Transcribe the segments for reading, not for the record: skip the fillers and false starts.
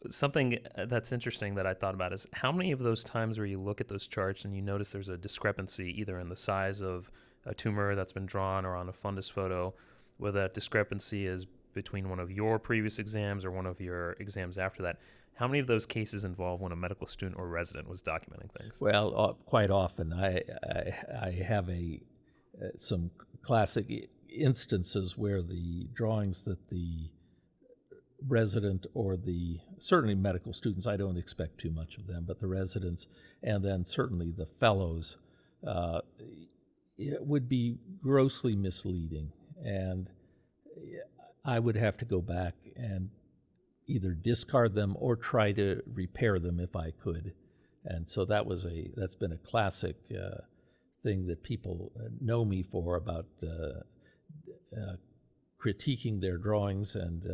something that's interesting that I thought about is how many of those times where you look at those charts and you notice there's a discrepancy either in the size of a tumor that's been drawn or on a fundus photo, whether that discrepancy is between one of your previous exams or one of your exams after that. How many of those cases involve when a medical student or resident was documenting things? Well, quite often. I have some classic instances where the drawings that the resident or certainly medical students, I don't expect too much of them, but the residents and then certainly the fellows, it would be grossly misleading. And I would have to go back and either discard them or try to repair them if I could. And so that's been a classic thing that people know me for, about critiquing their drawings. And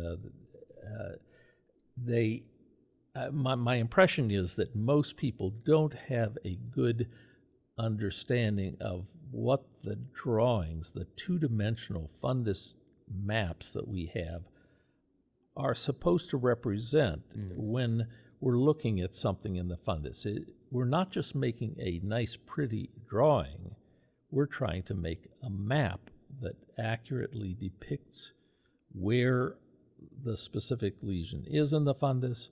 my impression is that most people don't have a good understanding of what the drawings, the two-dimensional fundus maps that we have, are supposed to represent when we're looking at something in the fundus. We're not just making a nice, pretty drawing. We're trying to make a map that accurately depicts where the specific lesion is in the fundus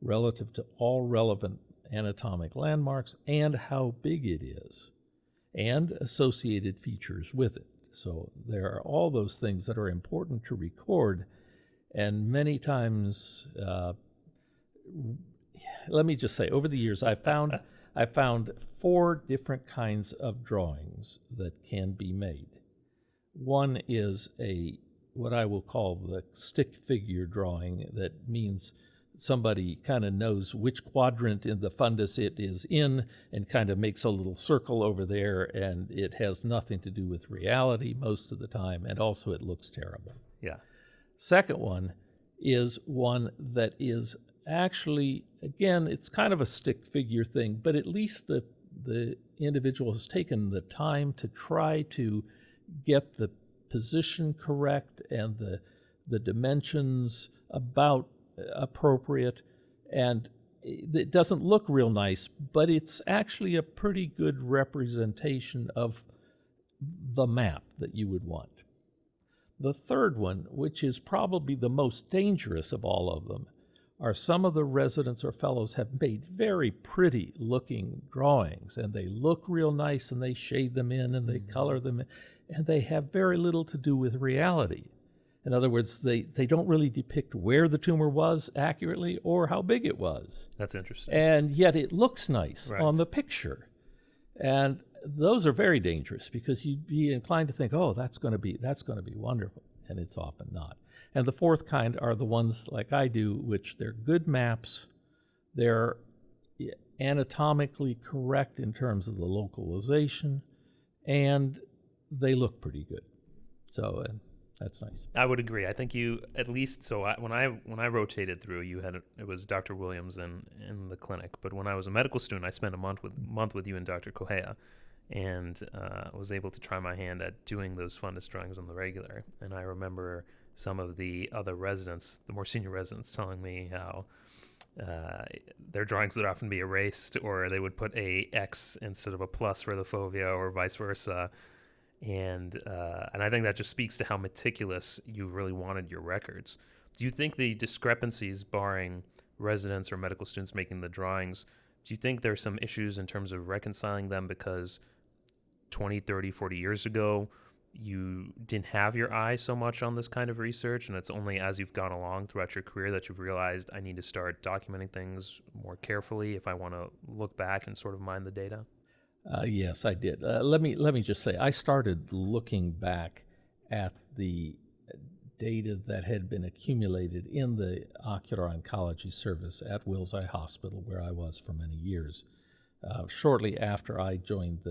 relative to all relevant anatomic landmarks and how big it is and associated features with it. So there are all those things that are important to record. And many times, let me just say, over the years, I found 4 different kinds of drawings that can be made. One is what I will call the stick figure drawing. That means somebody kind of knows which quadrant in the fundus it is in and kind of makes a little circle over there, and it has nothing to do with reality most of the time, and also it looks terrible. Yeah. Second one is one that is actually, again, it's kind of a stick figure thing, but at least the individual has taken the time to try to get the position correct and the dimensions about appropriate, and it doesn't look real nice, but it's actually a pretty good representation of the map that you would want. The third one, which is probably the most dangerous of all of them, are some of the residents or fellows have made very pretty looking drawings, and they look real nice, and they shade them in and they color them in, and they have very little to do with reality. In other words, they don't really depict where the tumor was accurately or how big it was. That's interesting. And yet it looks nice Right. on the picture. And those are very dangerous because you'd be inclined to think, oh, that's going to be wonderful, and it's often not. And the fourth kind are the ones like I do, which they're good maps, they're anatomically correct in terms of the localization, and they look pretty good. So that's nice. I would agree. I think you at least when I rotated through, it was Dr. Williams in the clinic. But when I was a medical student, I spent a month with you and Dr. Correa, and was able to try my hand at doing those fundus drawings on the regular. And I remember some of the other residents, the more senior residents, telling me how their drawings would often be erased, or they would put a X instead of a plus for the fovea, or vice versa. And I think that just speaks to how meticulous you really wanted your records. Do you think the discrepancies, barring residents or medical students making the drawings, do you think there's some issues in terms of reconciling them because 20, 30, 40 years ago, you didn't have your eye so much on this kind of research, and it's only as you've gone along throughout your career that you've realized I need to start documenting things more carefully if I want to look back and sort of mine the data? Yes, I did. Let me just say, I started looking back at the data that had been accumulated in the ocular oncology service at Wills Eye Hospital, where I was for many years, shortly after I joined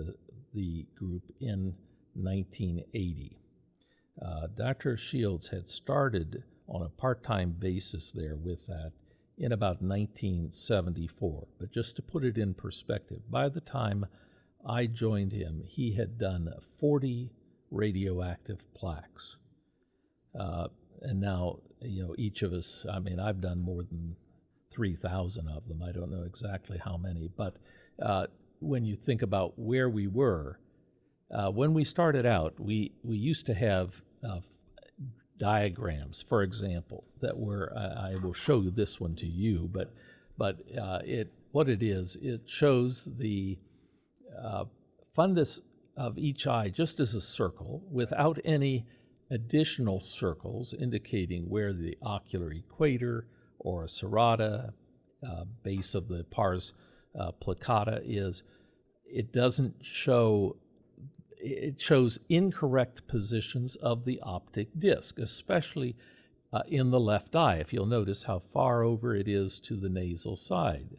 the group in 1980. Dr. Shields had started on a part-time basis there with that in about 1974. But just to put it in perspective, by the time I joined him, he had done 40 radioactive plaques. And now, each of us, I've done more than 3,000 of them. I don't know exactly how many, but when you think about where we were, when we started out, we used to have diagrams, for example, that were, I will show this one to you, but what it is, it shows the fundus of each eye just as a circle without any additional circles indicating where the ocular equator or a serrata, base of the pars placata is. It doesn't show, it shows incorrect positions of the optic disc, especially in the left eye, if you'll notice how far over it is to the nasal side.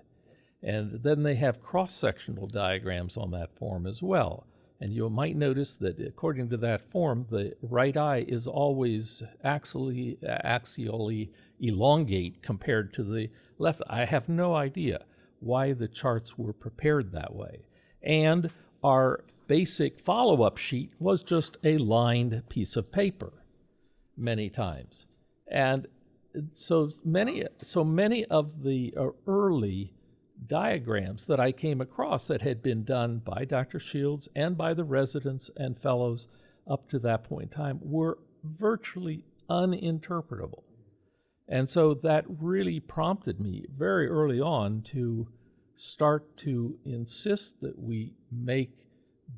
And then they have cross-sectional diagrams on that form as well. And you might notice that according to that form, the right eye is always axially elongate compared to the left. I have no idea why the charts were prepared that way. And our basic follow-up sheet was just a lined piece of paper many times. And so many of the early diagrams that I came across that had been done by Dr. Shields and by the residents and fellows up to that point in time were virtually uninterpretable. And so that really prompted me very early on to start to insist that we make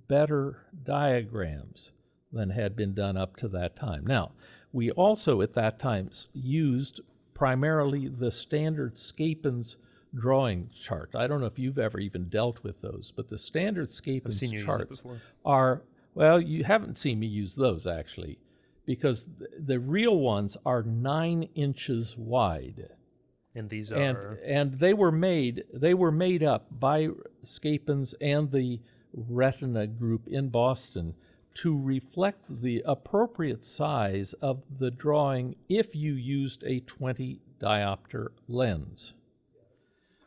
better diagrams than had been done up to that time. Now, we also at that time used primarily the standard Scapin's drawing chart. I don't know if you've ever even dealt with those, but the standard Scapin's charts are, well, you haven't seen me use those actually, because the real ones are 9 inches wide. And these are, and they were made up by Scapin's and the Retina group in Boston to reflect the appropriate size of the drawing if you used a 20 diopter lens.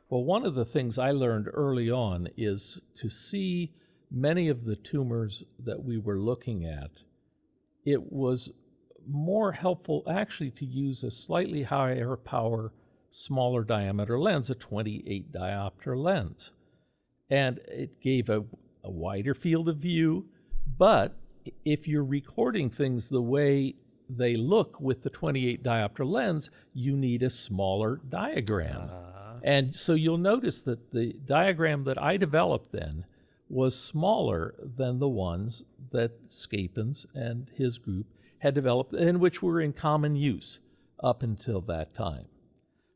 Well, one of the things I learned early on is to see many of the tumors that we were looking at, it was more helpful actually to use a slightly higher power, smaller diameter lens, a 28 diopter lens. And it gave a wider field of view, but if you're recording things the way they look with the 28 diopter lens, you need a smaller diagram. And so you'll notice that the diagram that I developed then was smaller than the ones that Scapin's and his group had developed and which were in common use up until that time.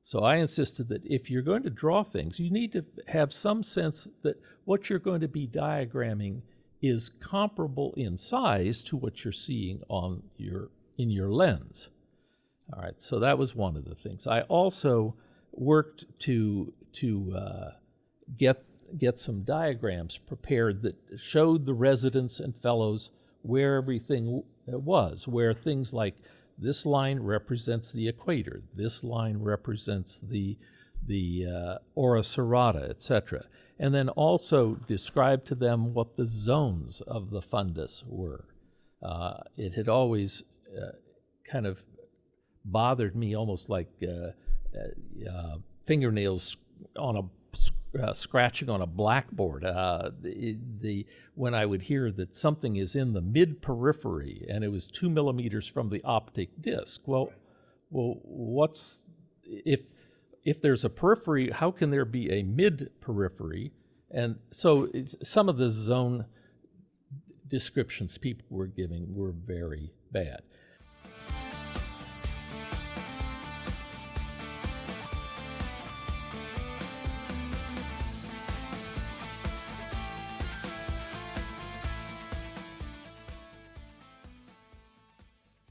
So I insisted that if you're going to draw things, you need to have some sense that what you're going to be diagramming is comparable in size to what you're seeing on in your lens. All right, so that was one of the things. I also worked to get some diagrams prepared that showed the residents and fellows where everything was, where things like this line represents the equator, this line represents the ora serrata, etc. And then also describe to them what the zones of the fundus were. It had always kind of bothered me, almost like fingernails on a scratching on a blackboard. When I would hear that something is in the mid-periphery and it was 2 millimeters from the optic disc. Well, what's if there's a periphery? How can there be a mid-periphery? And so some of the zone descriptions people were giving were very bad.